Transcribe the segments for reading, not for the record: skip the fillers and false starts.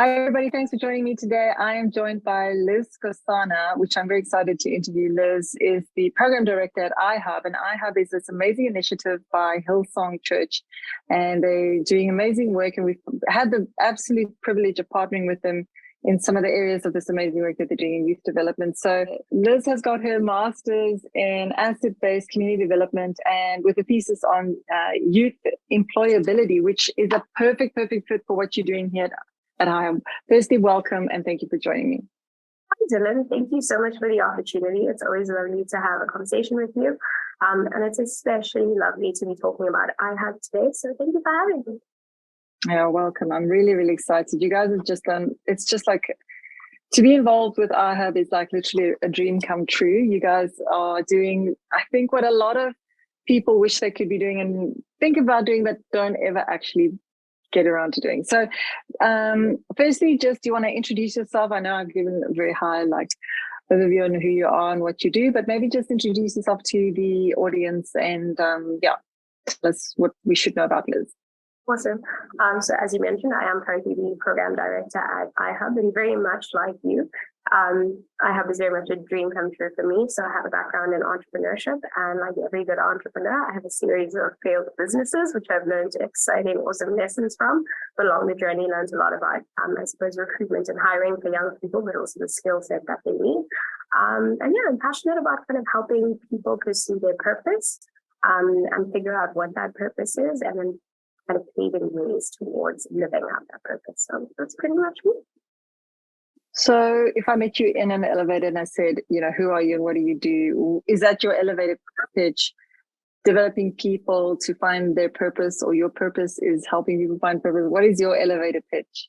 Hi, everybody. Thanks for joining me today. I am joined by Liz Skosana, which I'm very excited to interview. Liz is the program director at iHub, and iHub is this amazing initiative by Hillsong Church, and they're doing amazing work, and we've had the absolute privilege of partnering with them in some of the areas of this amazing work that they're doing in youth development. So Liz has got her master's in asset-based community development and with a thesis on youth employability, which is a perfect fit for what you're doing here at iHub. Firstly, welcome and thank you for joining me. Hi, Dylan. Thank you so much for the opportunity. It's always lovely to have a conversation with you. And it's especially lovely to be talking about iHub today. So thank you for having me. Yeah, welcome. I'm really excited. You guys have just done, it's just like, to be involved with iHub is like literally a dream come true. You guys are doing, I think, what a lot of people wish they could be doing and think about doing, but don't ever actually get around to doing. So firstly, just do you want to introduce yourself? I know I've given a very high overview on who you are and what you do, but maybe just introduce yourself to the audience and tell us what we should know about Liz. Awesome. So as you mentioned, I am currently the program director at iHub, and very much like you, iHub is very much a dream come true for me. So I have a background in entrepreneurship, and like every good entrepreneur, I have a series of failed businesses, which I've learned exciting, awesome lessons from. But along the journey, learned a lot about, I suppose, recruitment and hiring for young people, but also the skill set that they need. And yeah, I'm passionate about kind of helping people pursue their purpose and figure out what that purpose is, and then kind of paving ways towards living out that purpose. So that's pretty much me. So if I met you in an elevator and I said, who are you and what do you do? Is that your elevator pitch, developing people to find their purpose, or your purpose is helping people find purpose? What is your elevator pitch?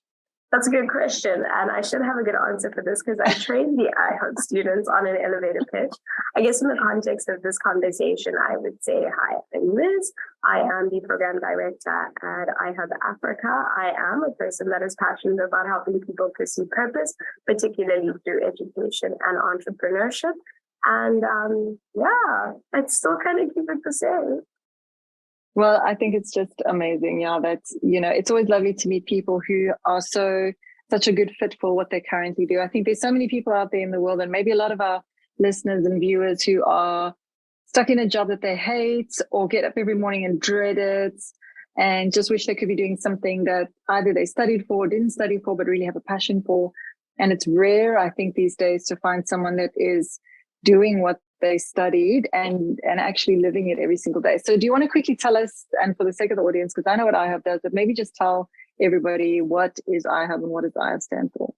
That's a good question. And I should have a good answer for this because I train the iHub students on an elevator pitch. I guess in the context of this conversation, I would say, hi, I'm Liz. I am the program director at iHub Africa. I am a person that is passionate about helping people pursue purpose, particularly through education and entrepreneurship. And I'd still kind of keep it the same. Well, I think it's just amazing. Yeah, that's, it's always lovely to meet people who are such a good fit for what they currently do. I think there's so many people out there in the world, and maybe a lot of our listeners and viewers who are stuck in a job that they hate or get up every morning and dread it and just wish they could be doing something that either they studied for or didn't study for, but really have a passion for. And it's rare, I think, these days to find someone that is doing what they studied and actually living it every single day. So do you want to quickly tell us, and for the sake of the audience, because I know what iHub does, but maybe just tell everybody what is iHub and what does iHub stand for?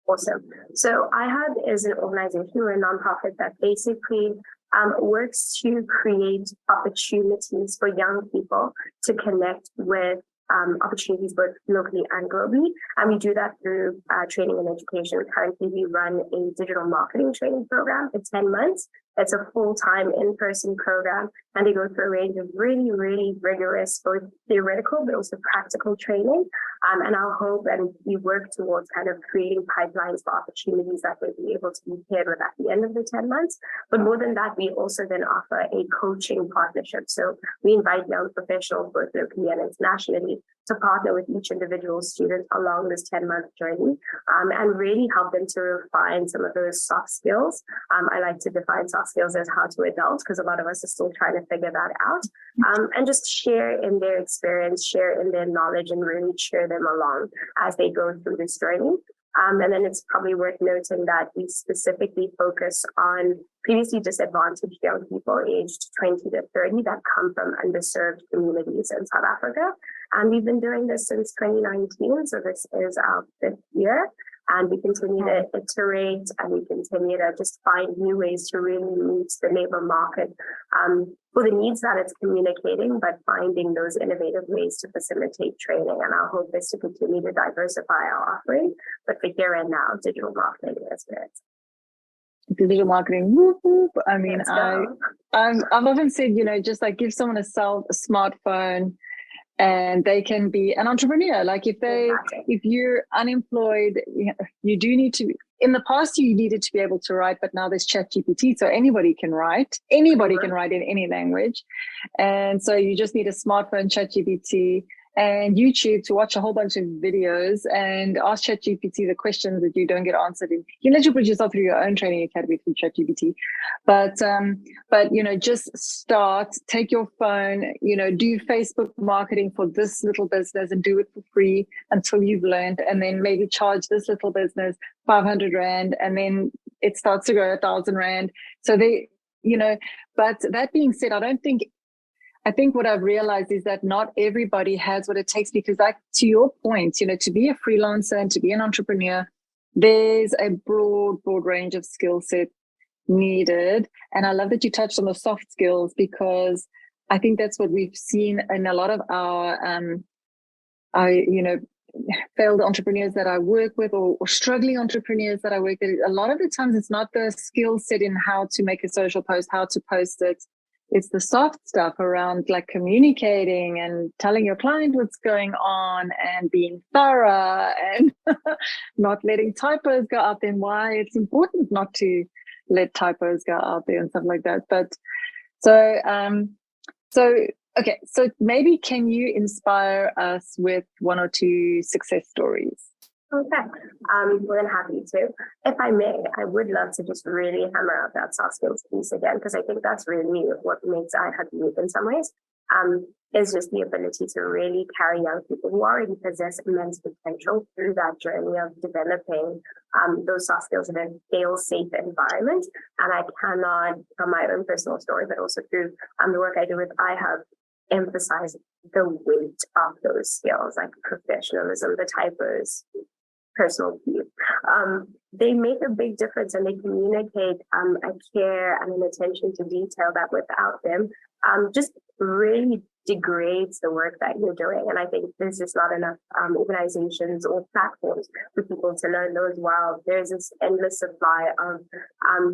Awesome. So iHub is an organization or a nonprofit that basically works to create opportunities for young people to connect with opportunities both locally and globally. And we do that through training and education. Currently, we run a digital marketing training program for 10 months. It's a full-time in-person program, and they go through a range of really rigorous, both theoretical but also practical training. And our hope, and we work towards kind of creating pipelines for opportunities that they'll be able to be paired with at the end of the 10 months. But more than that, we also then offer a coaching partnership. So we invite young professionals, both locally and internationally, to partner with each individual student along this 10-month journey and really help them to refine some of those soft skills. I like to define soft skills as how to adult, because a lot of us are still trying to figure that out, and just share in their experience, share in their knowledge, and really cheer them along as they go through this journey. And then it's probably worth noting that we specifically focus on previously disadvantaged young people aged 20 to 30 that come from underserved communities in South Africa. And we've been doing this since 2019, so this is our 5th year. And we continue to iterate, and we continue to just find new ways to really meet the labor market for the needs that it's communicating, but finding those innovative ways to facilitate training. And our hope is to continue to diversify our offering, but for here and now, digital marketing is it. Digital marketing, whoop, whoop. I mean, I've often said, just like give someone a smartphone, and they can be an entrepreneur. Like if you're unemployed, you do need to, in the past you needed to be able to write, but now there's ChatGPT, so anybody can write in any language. And so you just need a smartphone, ChatGPT, and YouTube to watch a whole bunch of videos and ask ChatGPT the questions that you don't get answered in. You can literally put yourself through your own training academy through ChatGPT. But just start, take your phone, do Facebook marketing for this little business and do it for free until you've learned, and then maybe charge this little business 500 Rand, and then it starts to go 1,000 Rand. So but that being said, I think what I've realized is that not everybody has what it takes, because to your point, to be a freelancer and to be an entrepreneur, there's a broad range of skill set needed. And I love that you touched on the soft skills, because I think that's what we've seen in a lot of our failed entrepreneurs that I work with, or struggling entrepreneurs that I work with. A lot of the times it's not the skill set in how to make a social post, how to post it. It's the soft stuff around like communicating and telling your client what's going on and being thorough and not letting typos go out there, and why it's important not to let typos go out there and stuff like that. But okay, so maybe can you inspire us with one or two success stories? Okay, more than happy to. If I may, I would love to just really hammer out that soft skills piece again, because I think that's really what makes iHub unique in some ways, is just the ability to really carry young people who already possess immense potential through that journey of developing those soft skills in a fail-safe environment. And I cannot, from my own personal story, but also through the work I do with iHub, emphasize the weight of those skills, like professionalism, the typos, personal view. They make a big difference, and they communicate a care and an attention to detail that without them just really degrades the work that you're doing. And I think there's just not enough organizations or platforms for people to learn those. While there's this endless supply of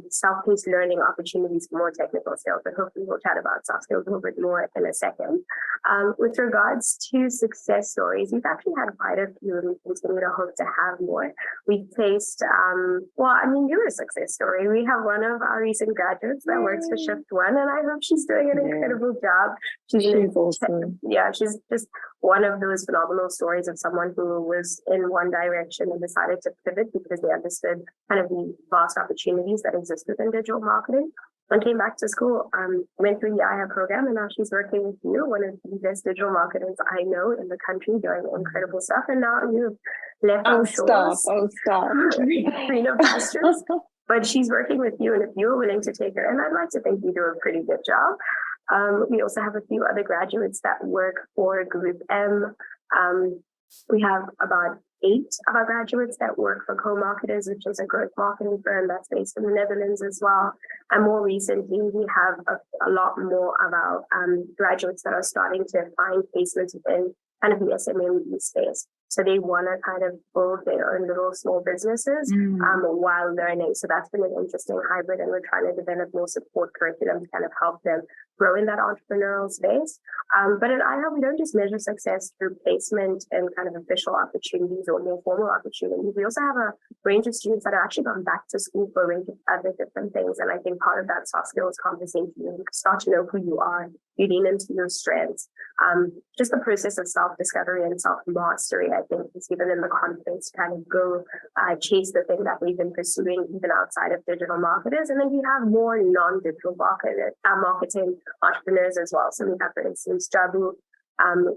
self-paced learning opportunities for more technical skills, but hopefully we'll chat about soft skills a little bit more in a second. With regards to success stories, we've actually had quite a few, and we continue to hope to have more. We've placed, you're a success story. We have one of our recent graduates that works for Shift One, and I hope she's doing an incredible job. She's awesome. Yeah, she's just one of those phenomenal stories of someone who was in one direction and decided to pivot because they understood kind of the vast opportunities that exist within digital marketing, and came back to school, went through the iHub program, and now she's working with you, one of the best digital marketers I know in the country, doing incredible stuff. And now you've left our shores. Greener pastures. But she's working with you, and if you're willing to take her, and I'd like to think you do a pretty good job. We also have a few other graduates that work for Group M. We have about 8 of our graduates that work for Co-Marketers, which is a growth marketing firm that's based in the Netherlands as well. And more recently, we have a lot more of our graduates that are starting to find placements within kind of the SME space. So they want to kind of build their own little small businesses while learning. So that's been an interesting hybrid, and we're trying to develop more support curriculum to kind of help them grow in that entrepreneurial space. But at iHub, we don't just measure success through placement and kind of official opportunities or more formal opportunities. We also have a range of students that are actually gone back to school for a range of other different things. And I think part of that soft skills conversation, you start to know who you are, you lean into your strengths. Just the process of self-discovery and self-mastery, I think, has given them the confidence to kind of go chase the thing that we've been pursuing even outside of digital marketers. And then we have more non-digital marketing entrepreneurs as well. So we have, for instance, Jabu,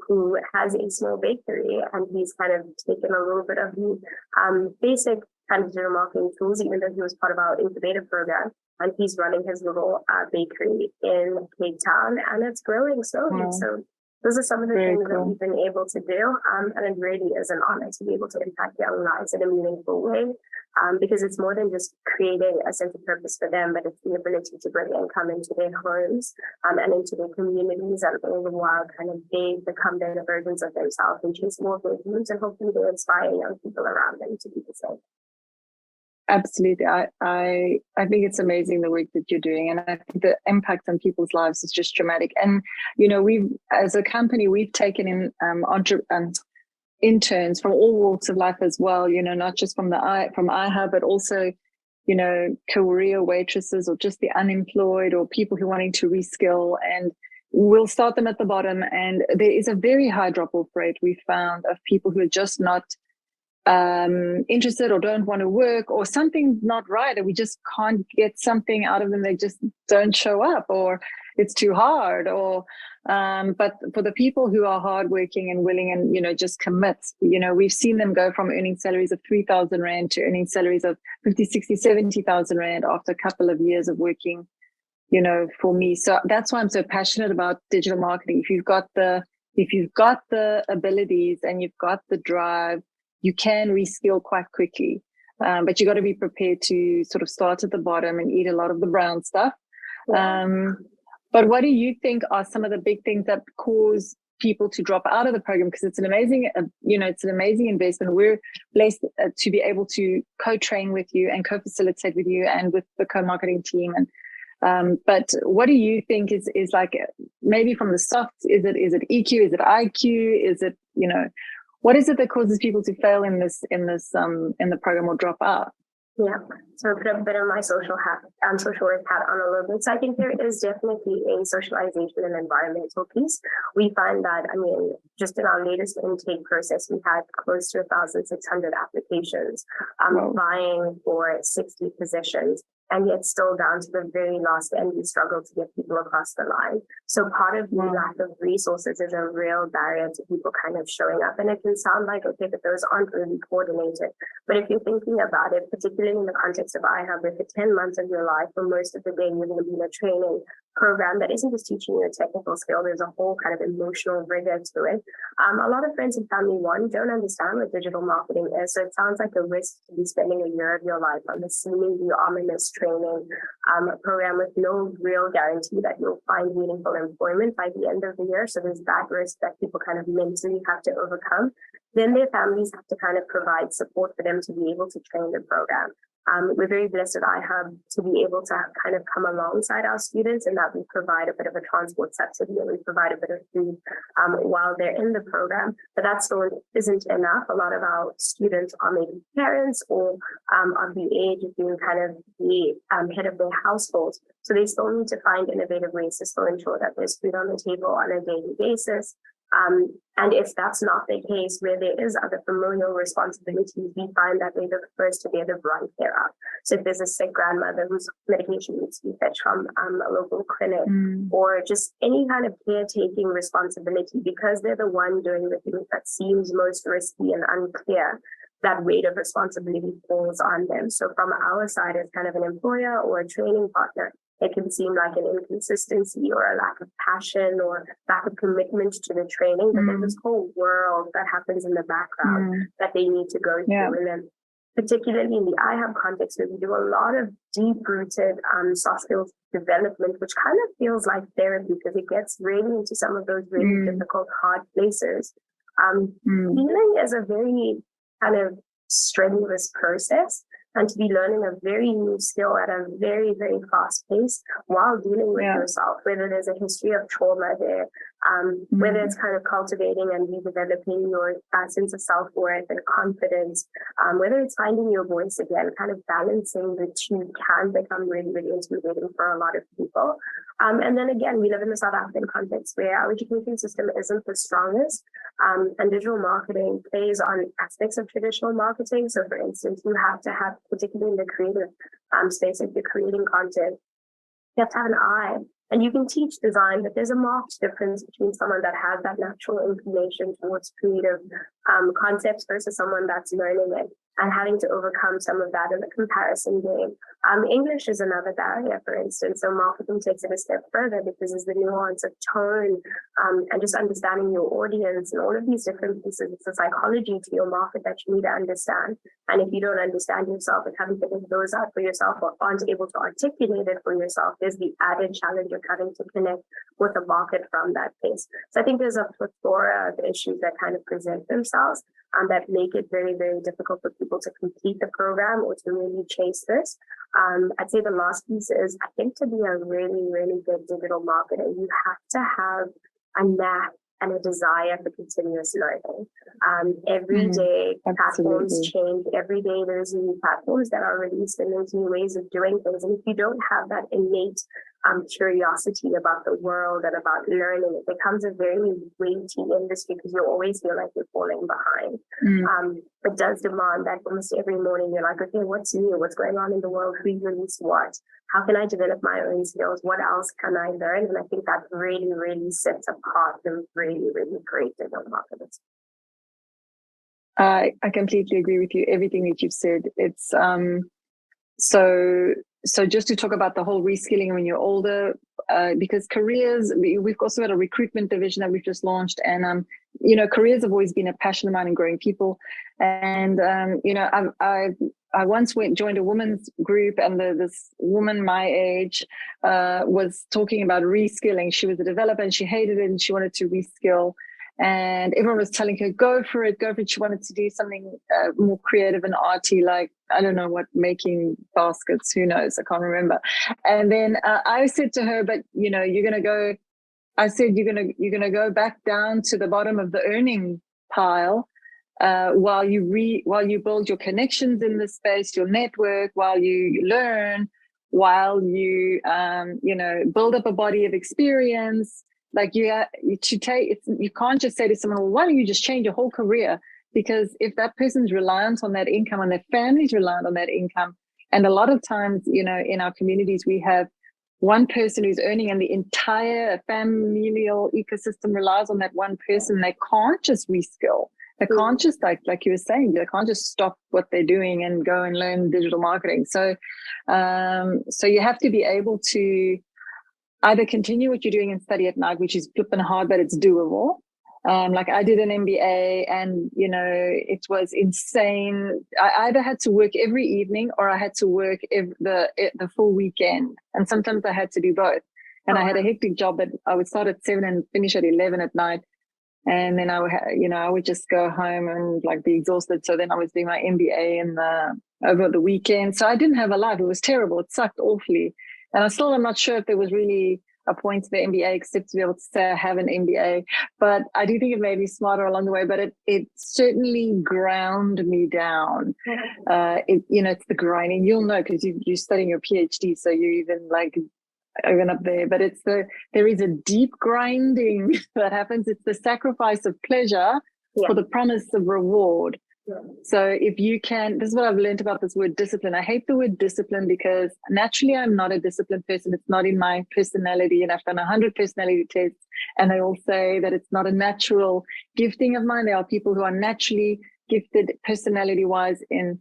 who has a small bakery, and he's kind of taken a little bit of the basic kind of digital marketing tools, even though he was part of our incubator program. And he's running his little bakery in Cape Town, and it's growing slowly. Wow. So those are some of the things that we've been able to do. And it really is an honor to be able to impact young lives in a meaningful way, because it's more than just creating a sense of purpose for them, but it's the ability to bring income into their homes and into their communities, and all the while kind of they become better versions of themselves and chase more of their dreams, and hopefully they inspire young people around them to do the same. Absolutely. I think it's amazing the work that you're doing, and I think the impact on people's lives is just dramatic. And we've, as a company, we've taken in interns from all walks of life as well. Not just from iHub, but also career waitresses, or just the unemployed, or people who are wanting to reskill. And we'll start them at the bottom, and there is a very high drop-off rate we found of people who are just not interested or don't want to work, or something's not right and we just can't get something out of them. They just don't show up, or it's too hard, or but for the people who are hardworking and willing and, you know, just commit, you know, we've seen them go from earning salaries of 3,000 Rand to earning salaries of 50, 60, 70,000 Rand after a couple of years of working, you know, for me. So that's why I'm so passionate about digital marketing. If you've got the abilities and you've got the drive, you can reskill quite quickly. But you got to be prepared to sort of start at the bottom and eat a lot of the brown stuff. But what do you think are some of the big things that cause people to drop out of the program? Because it's an amazing, it's an amazing investment. We're blessed to be able to co-train with you and co-facilitate with you and with the co-marketing team. And but what do you think is like, maybe from the soft? Is it EQ? Is it IQ? Is it, you know, what is it that causes people to fail in the program or drop out? Yeah, so put a bit of my social work hat on a little bit. So I think there is definitely a socialization and environmental piece. We find that, I mean, just in our latest intake process, we had close to 1,600 applications vying for 60 positions. And yet still down to the very last end, we struggle to get people across the line. So part of the lack of resources is a real barrier to people kind of showing up. And it can sound like, okay, but those aren't really coordinated. But if you're thinking about it, particularly in the context of iHub, with the 10 months of your life, for most of the day, you're going to be in a training program that isn't just teaching you a technical skill. There's a whole kind of emotional rigor to it. A lot of friends and family, don't understand what digital marketing is. So it sounds like a risk to be spending a year of your life on the seemingly ominous training program with no real guarantee that you'll find meaningful employment by the end of the year. So there's that risk that people kind of mentally have to overcome. Then their families have to kind of provide support for them to be able to train the program. We're very blessed at iHub to be able to kind of come alongside our students, and that we provide a bit of a transport subsidy and we provide a bit of food while they're in the program. But that still isn't enough. A lot of our students are maybe parents or of the age of being kind of the head of their households. So they still need to find innovative ways to still ensure that there's food on the table on a daily basis. And if that's not the case, where there is other familial responsibilities, we find that they're the first to bear the brunt thereof. So if there's a sick grandmother whose medication needs to be fetched from a local clinic, or just any kind of caretaking responsibility, because they're the one doing the thing that seems most risky and unclear, that weight of responsibility falls on them. So from our side, as kind of an employer or a training partner, it can seem like an inconsistency or a lack of passion or lack of commitment to the training, but there's this whole world that happens in the background that they need to go through. And then particularly in the iHub context, where we do a lot of deep-rooted soft skills development, which kind of feels like therapy because it gets really into some of those really difficult, hard places. Healing is a very kind of strenuous process. And to be learning a very new skill at a very, very fast pace while dealing with yourself, whether there's a history of trauma there, whether it's kind of cultivating and redeveloping your sense of self-worth and confidence, whether it's finding your voice again, kind of balancing the two can become really, really intimidating for a lot of people. And then again, we live in the South African context where our education system isn't the strongest, and digital marketing plays on aspects of traditional marketing. So for instance, you have to have, particularly in the creative space, if you're creating content, you have to have an eye. And you can teach design, but there's a marked difference between someone that has that natural inclination towards creative concepts versus someone that's learning it and having to overcome some of that in the comparison game. English is another barrier, for instance. So marketing takes it a step further because there's the nuance of tone and just understanding your audience and all of these different pieces. It's a psychology to your market that you need to understand. And if you don't understand yourself and haven't figured those out for yourself or aren't able to articulate it for yourself, there's the added challenge of having to connect with the market from that place. So I think there's a plethora of issues that kind of present themselves that make it very, very difficult for people to complete the program or to really chase this. I'd say the last piece is, I think to be a really, really good digital marketer, you have to have a knack and a desire for continuous learning. Every day, platforms change. Every day, there's new platforms that are released and there's new ways of doing things. And if you don't have that innate curiosity about the world and about learning, it becomes a very weighty industry because you always feel like you're falling behind. It does demand that almost every morning you're like, okay, what's new? What's going on in the world? Who released what? How can I develop my own skills? What else can I learn? And I think that really, really sets apart the really, really great digital marketers. I completely agree with you. Everything that you've said. It's so just to talk about the whole reskilling when you're older, because careers, we've also got a recruitment division that we've just launched, and careers have always been a passion of mine in growing people. And I once joined a women's group, and this woman my age was talking about reskilling. She was a developer and she hated it and she wanted to reskill. And everyone was telling her, go for it. She wanted to do something more creative and arty, like, I don't know what, making baskets, who knows, I can't remember. And then I said to her, but you're going to go, I said, you're going to go back down to the bottom of the earning pile while you build your connections in the space, your network, while you learn, while you, build up a body of experience. Like you can't just say to someone, well, why don't you just change your whole career? Because if that person's reliant on that income and their family's reliant on that income, and a lot of times, in our communities, we have one person who's earning and the entire familial ecosystem relies on that one person. They can't just reskill. They can't just, like you were saying, they can't just stop what they're doing and go and learn digital marketing. So you have to be able to either continue what you're doing and study at night, which is flipping hard, but it's doable. Like I did an MBA and, it was insane. I either had to work every evening or I had to work the full weekend. And sometimes I had to do both. And I had a hectic job that I would start at 7 and finish at 11 at night. And then I would just go home and be exhausted. So then I was doing my MBA over the weekend. So I didn't have a life. It was terrible. It sucked awfully. And I still am not sure if there was really a point to the MBA except to be able to say I have an MBA. But I do think it made me smarter along the way. But it certainly ground me down. It's the grinding. You'll know because you're studying your PhD, so you're even up there. But there is a deep grinding that happens. It's the sacrifice of pleasure for the promise of reward. So if you can, this is what I've learned about this word discipline. I hate the word discipline because naturally I'm not a disciplined person. It's not in my personality, and I've done 100 personality tests and they all say that it's not a natural gifting of mine. There are people who are naturally gifted personality wise in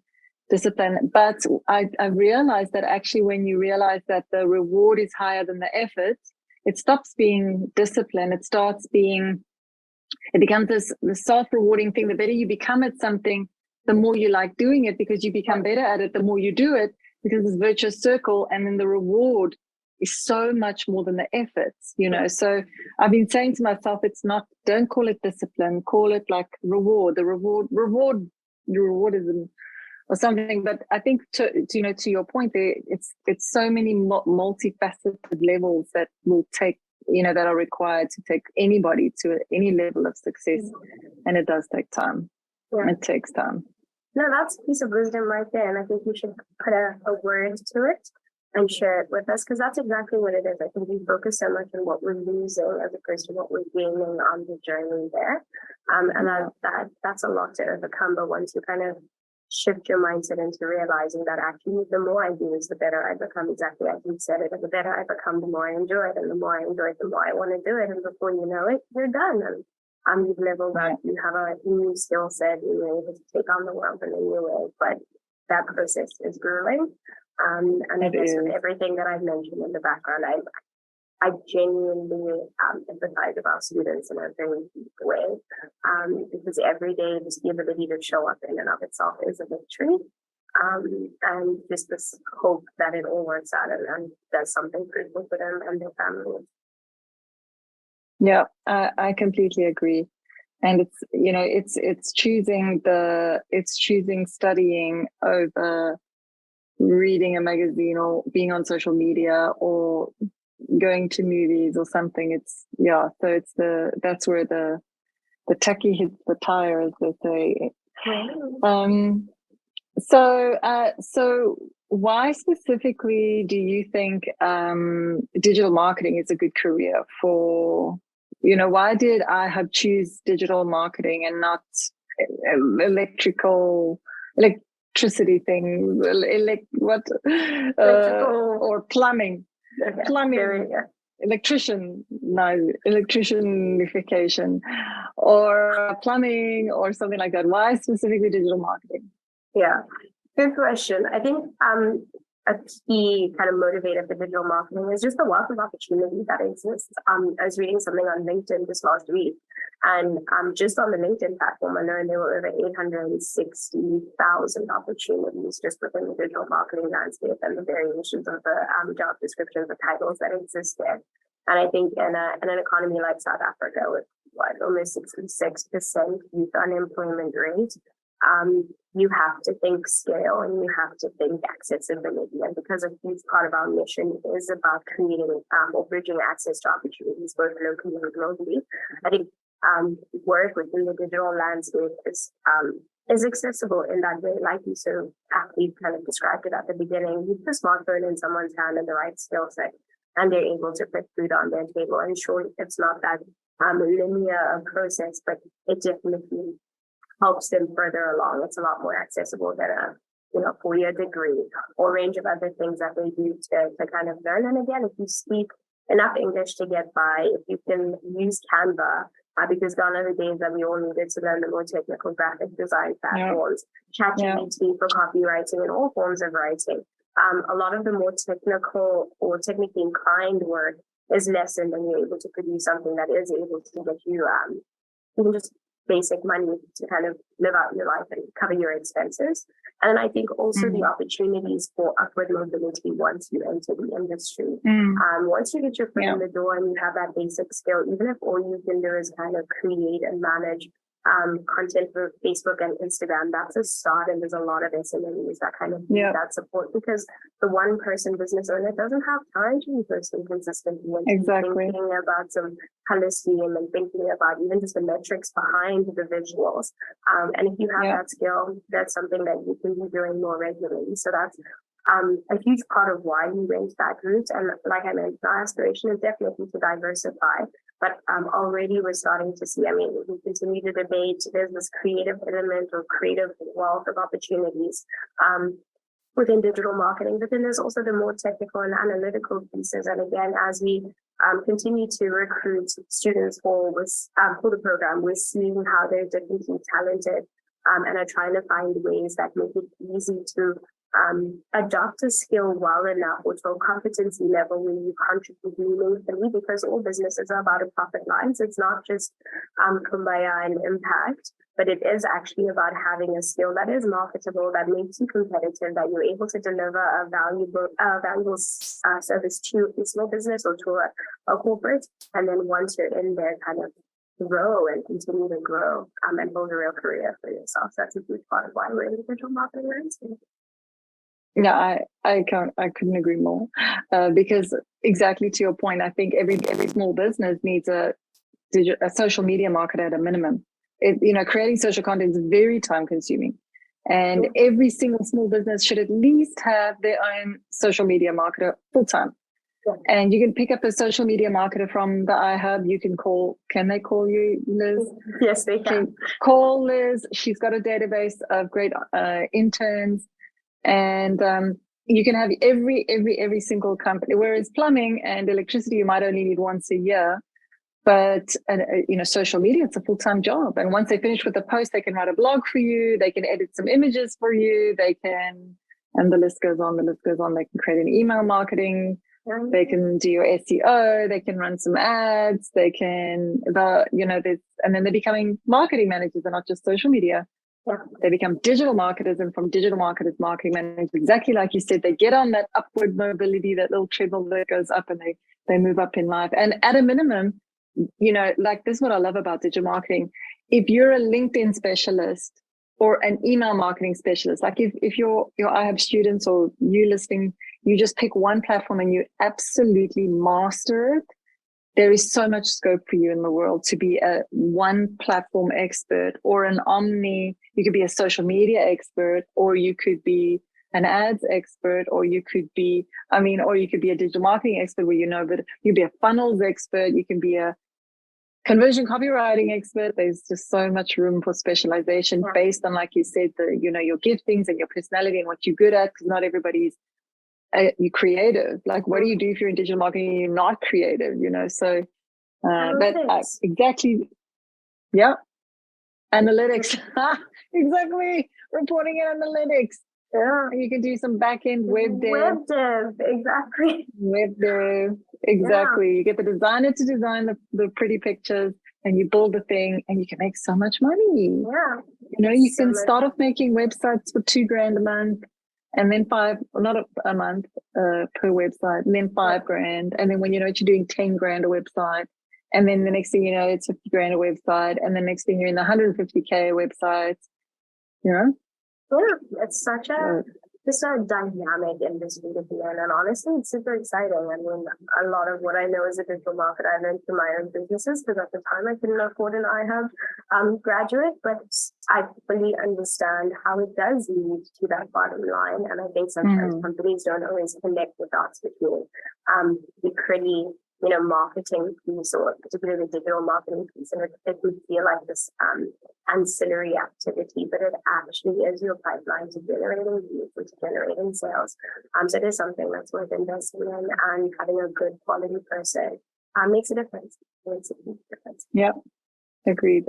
discipline. But I realized that actually when you realize that the reward is higher than the effort, it stops being discipline. It becomes this self-rewarding thing. The better you become at something, the more you like doing it because you become better at it, the more you do it, because it's a virtuous circle. And then the reward is so much more than the efforts, So I've been saying to myself, don't call it discipline, call it like reward. The rewardism or something. But I think to your point there, it's so many multifaceted levels that will take, that are required to take anybody to any level of success. And it does take time. Yeah. It takes time. No, that's a piece of wisdom right there. And I think you should put a word to it and share it with us, because that's exactly what it is. I think we focus so much on what we're losing as opposed to what we're gaining on the journey there. And that's a lot to overcome. But once you kind of shift your mindset into realizing that actually the more I do is the better I become, exactly as you said it. And the better I become, the more I enjoy it. And the more I enjoy it, the more I want to do it. And before you know it, you're done. And you've leveled up, you have a new skill set, you're able to take on the world in a new way. But that process is grueling. And I guess with everything that I've mentioned in the background, I genuinely empathize with our students in a very deep way, because every day just the ability to show up in and of itself is a victory, and just this hope that it all works out and does something fruitful for them and their families. Yeah, I completely agree. And it's choosing studying over reading a magazine or being on social media or going to movies or something. So that's where the techie hits the tire, as they say. So why specifically do you think digital marketing is a good career for, why did iHub choose digital marketing and not electricity thing, or plumbing? Okay. Plumbing, electricianification, or plumbing, or something like that. Why specifically digital marketing? Yeah, good question. I think a key kind of motivator for digital marketing is just the wealth of opportunity that exists. I was reading something on LinkedIn this last week, and just on the LinkedIn platform alone, there were over 860,000 opportunities just within the digital marketing landscape and the variations of the job descriptions, the titles that exist there. And I think in an economy like South Africa with almost 66% youth unemployment rate, you have to think scale and you have to think accessibility. And because a huge part of our mission is about creating or bridging access to opportunities both locally and globally, I think work within the digital landscape is accessible in that way, like you so aptly kind of described it at the beginning. You put a smartphone in someone's hand and the right skill set, and they're able to put food on their table. And sure, it's not that linear process, but it definitely helps them further along. It's a lot more accessible than a 4-year degree or range of other things that they do to kind of learn. And again, if you speak enough English to get by, if you can use Canva, because gone are the days that we all needed to learn the more technical graphic design platforms, ChatGPT for copywriting and all forms of writing. A lot of the more technical or technically inclined work is lessened, and you're able to produce something that is able to get you even just basic money to kind of live out your life and cover your expenses. And I think also the opportunities for upward mobility once you enter the industry. Once you get your foot in the door and you have that basic skill, even if all you can do is kind of create and manage content for Facebook and Instagram, that's a start. And there's a lot of SMEs that kind of need that support, because the one person business owner doesn't have time to be posting consistently and thinking about some color scheme and thinking about even just the metrics behind the visuals. And if you have that skill, that's something that you can be doing more regularly. So that's a huge part of why we went that route. And like I mentioned, our aspiration is definitely to diversify. But already we're starting to see, we continue to debate, there's this creative element or creative wealth of opportunities within digital marketing. But then there's also the more technical and analytical pieces. And again, as we continue to recruit students for the program, we're seeing how they're differently talented and are trying to find ways that make it easy to adopt a skill well enough or to a competency level where you contribute meaningfully, because all businesses are about a profit line. So it's not just kumbaya and impact, but it is actually about having a skill that is marketable, that makes you competitive, that you're able to deliver a valuable service to a small business or to a corporate. And then once you're in there, kind of grow and continue to grow and build a real career for yourself. So that's a huge part of why we're in the digital marketing landscape. Yeah, I couldn't agree more. Because exactly to your point, I think every small business needs a social media marketer at a minimum. Creating social content is very time consuming, and every single small business should at least have their own social media marketer full time. And you can pick up a social media marketer from the iHub. You can they call you, Liz? Yes, they can. Call Liz. She's got a database of great interns. And you can have every single company. Whereas plumbing and electricity, you might only need once a year. But social media, it's a full-time job. And once they finish with the post, they can write a blog for you. They can edit some images for you. They can, and the list goes on. They can create an email marketing. They can do your SEO. They can run some ads. They can, and then they're becoming marketing managers and not just social media. They become digital marketers, and from digital marketers, marketing managers, exactly like you said, they get on that upward mobility, that little treadmill that goes up, and they move up in life. And at a minimum, like this is what I love about digital marketing. If you're a LinkedIn specialist or an email marketing specialist, like if your iHub students or you listening, you just pick one platform and you absolutely master it, there is so much scope for you in the world to be a one platform expert or an omni. You could be a social media expert, or you could be an ads expert, or you could be, or you could be a digital marketing expert where but you'd be a funnels expert. You can be a conversion copywriting expert. There's just so much room for specialization based on, like you said, your giftings and your personality and what you're good at, because not everybody's you're creative. Like, what do you do if you're in digital marketing and you're not creative? So exactly. Yeah. Analytics. Exactly. Reporting and analytics. Yeah. You can do some back-end web dev. Web dev, exactly. Web dev, exactly. Yeah. You get the designer to design the pretty pictures, and you build the thing, and you can make so much money. Yeah. You can start off making websites for $2,000 a month, and then not a month per website, and then $5,000. And then when you're doing $10,000 a website, and then the next thing you know, it's $50,000 a website, and the next thing you're in the $150K websites. Yeah, it's such a dynamic industry to be in, and honestly, it's super exciting. I mean, a lot of what I know as a digital marketer, I learned through my own businesses, because at the time I couldn't afford an iHub graduate, but I fully understand how it does lead to that bottom line. And I think sometimes companies don't always connect the dots between the pretty marketing piece, or particularly the digital marketing piece, and it would feel like this ancillary activity, but it actually is your pipeline to generating leads, to generating sales. So it is something that's worth investing in, and having a good quality person makes a difference. Makes a huge difference. Yep. Agreed.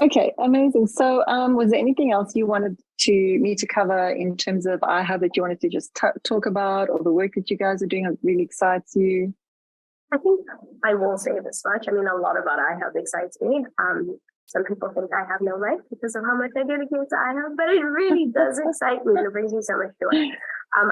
Okay, amazing. So was there anything else you wanted me to cover in terms of iHub that you wanted to just talk about, or the work that you guys are doing that really excites you? I think I will say this much. I mean, a lot about iHub excites me. Some people think I have no life because of how much I dedicate to iHub, but it really does excite me, and it brings me so much joy.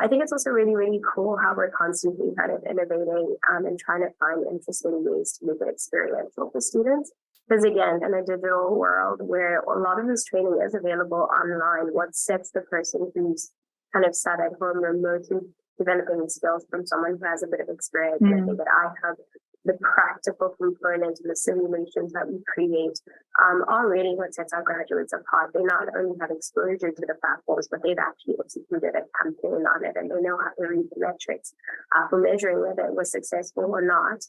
I think it's also really, really cool how we're constantly kind of innovating and trying to find interesting ways to make it experiential for students. Because again, in a digital world where a lot of this training is available online, what sets the person who's kind of sat at home remotely developing skills from someone who has a bit of experience? And I think that iHub, the practical component and the simulations that we create are really what sets our graduates apart. They not only have exposure to the platforms, but they've actually executed a campaign on it, and they know how to read the metrics for measuring whether it was successful or not.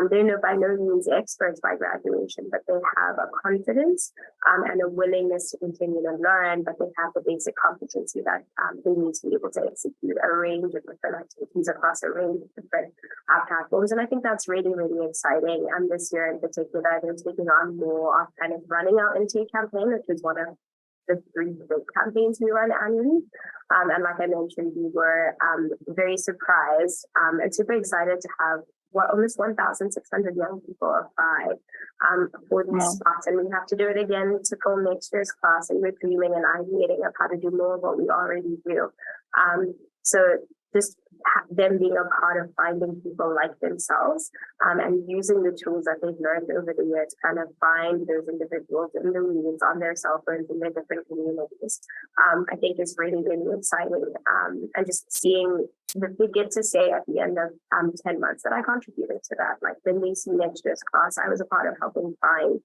They're by no means experts by graduation, but they have a confidence and a willingness to continue to learn, but they have the basic competency that they need to be able to execute a range of different activities across a range of different platforms. And I think that's really exciting. And this year in particular, they're taking on more of kind of running our intake campaign, which is one of the 3 big campaigns we run annually. And like I mentioned, we were very surprised and super excited to have almost 1,600 young people apply for these spots. And we have to do it again to fill next year's class, and we're dreaming and ideating of how to do more of what we already do. So just them being a part of finding people like themselves and using the tools that they've learned over the years to kind of find those individuals in the regions on their cell phones in their different communities, I think is really, really exciting. And just seeing that they get to say at the end of 10 months that I contributed to that. Like when they see next year's class, I was a part of helping find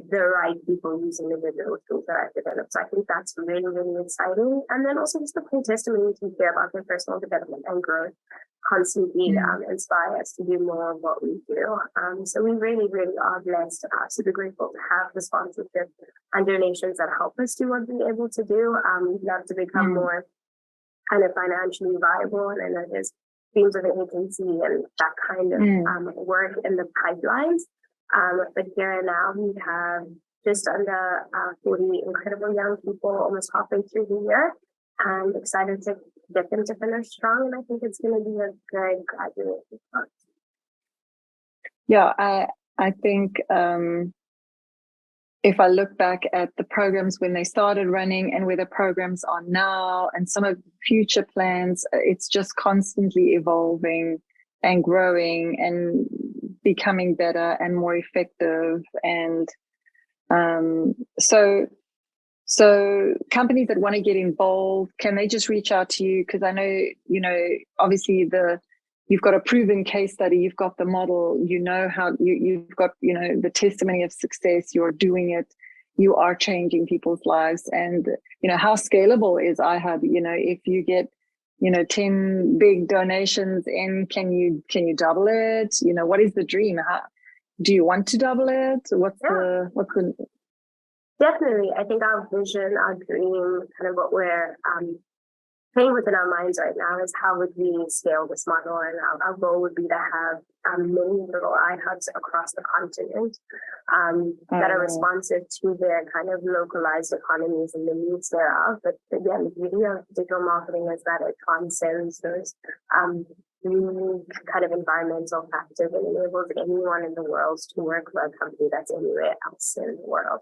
the right people using the digital tools that I've developed. So I think that's really, really exciting. And then also just the full testimony to care about their personal development and growth constantly inspire us to do more of what we do. So we really, really are blessed, super grateful to have the sponsorship and donations that help us do what we're able to do. We'd love to become more kind of financially viable. And I know there's themes of the agency and that kind of work in the pipelines. But here and now we have just under 40 incredible young people almost halfway through the year, and excited to get them to finish strong. And I think it's going to be a good graduate response. Yeah, I think if I look back at the programs when they started running and where the programs are now and some of the future plans, it's just constantly evolving and growing and becoming better and more effective. And so companies that want to get involved, can they just reach out to you? Because I know, obviously the you've got a proven case study, you've got the model, you know how you've got, you know, the testimony of success, you're doing it, you are changing people's lives. And, you know, how scalable is iHub? You know, if you get, you know, 10 big donations in, can you double it? You know, what is the dream? How, do you want to double it? What's the Definitely. I think our vision, our dream, kind of what we're playing within our minds right now is how would we scale this model? And our goal would be to have many little iHubs across the continent that are responsive to their kind of localized economies and the needs thereof. But again, the beauty of digital marketing is that it transcends those unique kind of environmental factors and enables anyone in the world to work for a company that's anywhere else in the world.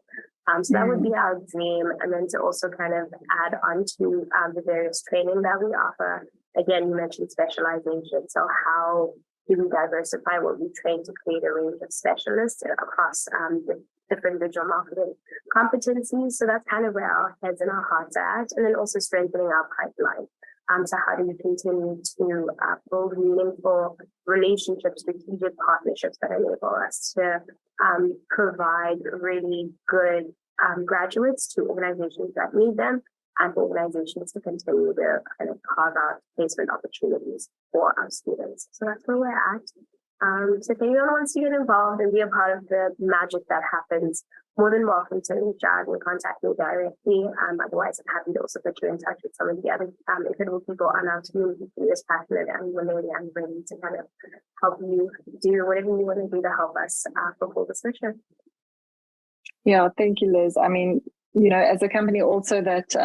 So that would be our dream. And then to also kind of add on to the various training that we offer. Again, you mentioned specialization. So how do we diversify what we train to create a range of specialists across the different digital marketing competencies? So that's kind of where our heads and our hearts are at. And then also strengthening our pipeline. So how do we continue to build meaningful relationships, strategic partnerships that enable us to provide really good graduates to organizations that need them and for organizations to continue to kind of carve out placement opportunities for our students. So that's where we're at. So if anyone wants to get involved and be a part of the magic that happens, more than welcome to reach out and contact me directly. Otherwise, I'm happy to also put you in touch with some of the other incredible people on our community who is passionate and willing and ready to kind of help you do whatever you want to do to help us fulfill this mission. Yeah, thank you, Liz. I mean, you know, as a company also that,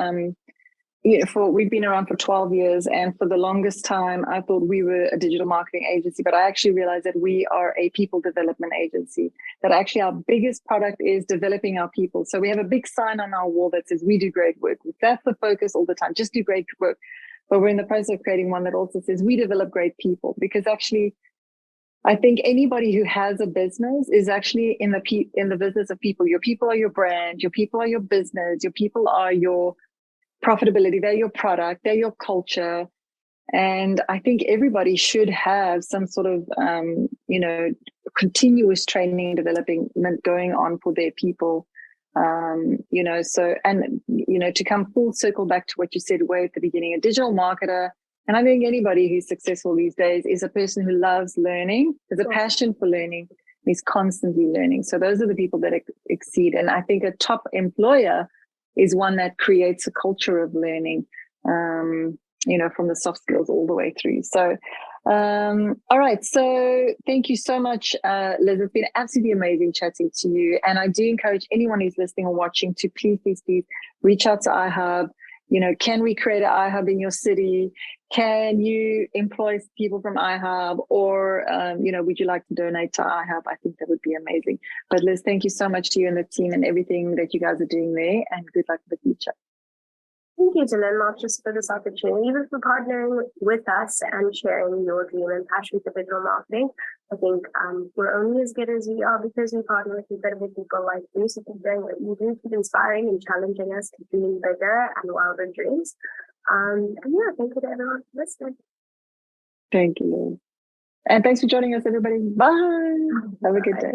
we've been around for 12 years, and for the longest time, I thought we were a digital marketing agency, but I actually realized that we are a people development agency, that actually our biggest product is developing our people. So we have a big sign on our wall that says, we do great work. That's the focus all the time, just do great work. But we're in the process of creating one that also says, we develop great people, because actually, I think anybody who has a business is actually in the business of people. Your people are your brand, your people are your business, your people are your profitability, they're your product, they're your culture. And I think everybody should have some sort of, continuous training and development going on for their people. To come full circle back to what you said way at the beginning, a digital marketer, and I think anybody who's successful these days is a person who loves learning, has a passion for learning, and is constantly learning. So those are the people that exceed. And I think a top employer is one that creates a culture of learning, from the soft skills all the way through. So, all right. So thank you so much, Liz. It's been absolutely amazing chatting to you. And I do encourage anyone who's listening or watching to please reach out to iHub. You know, can we create an iHub in your city? Can you employ people from iHub? Or, would you like to donate to iHub? I think that would be amazing. But Liz, thank you so much to you and the team and everything that you guys are doing there, and good luck for the future. Thank you, Dylan, not just for this opportunity, but for partnering with us and sharing your dream and passion for digital marketing. I think we're only as good as we are because we partner with incredible people like you. So keep doing what you do, keep inspiring and challenging us to dream bigger and wilder dreams. Thank you to everyone for listening. Thank you, Liz. And thanks for joining us, everybody. Bye. Have a good day.